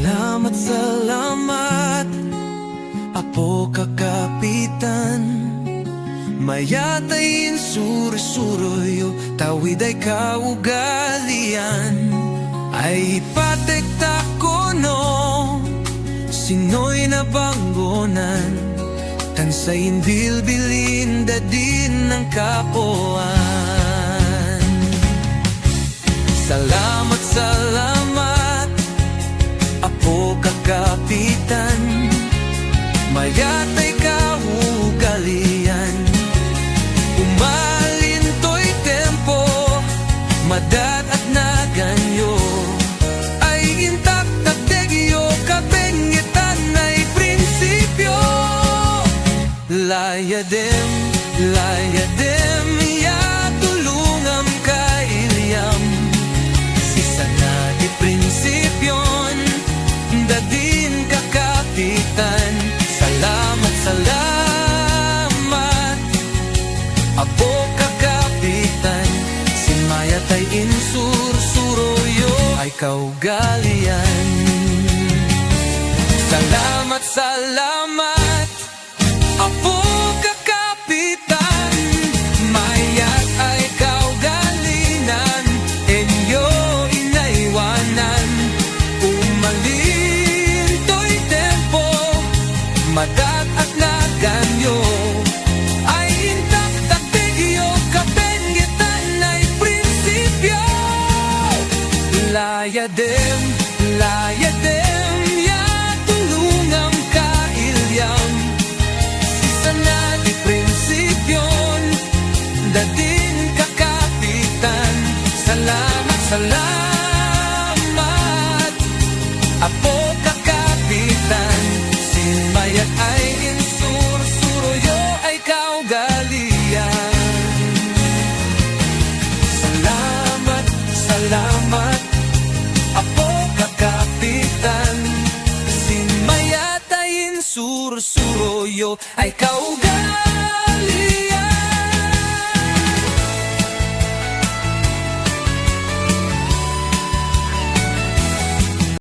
Salamat, salamat, Apo Kakapitan. Mayatayin suro-suroyo, tawid ay kaugalian. Ay ipatekta ko no, sino'y nabanggonan. Tansayin bilbilin dadin ng kapuan. Salamat, salamat, Apo Kakapitan. Mayatay kaugalian. Umalinto'y tempo, madat at naganyo. Ay intaktak tegyo, kabengitan ay prinsipyo. Layadem, layadem, ya tulungam kailiam. Sisa na di prinsipyon, dadin kakapitan. Salamat, salamat, Apo Kakapitan. Simayatay insur-suroyo ay kaugalian. Salamat, salamat, Apo Kakapitan. Mayat ay kaugalinan, enyo inaiwanan. Umalinto'y tempo, madat at naganyo. Ay intaktak tegyo, kabengitan ay prinsipyo. Layadem, layadem, ya tulungam kailyam. Sisa na di prinsipyon, dadin kakapitan. Salamat, salamat, Apo Kakapitan. Sinmayat ay insur-suroyo ay kaugalian. Salamat, salamat, Apo Kakapitan. Sinmayat ay insur-suroyo ay kaugalian.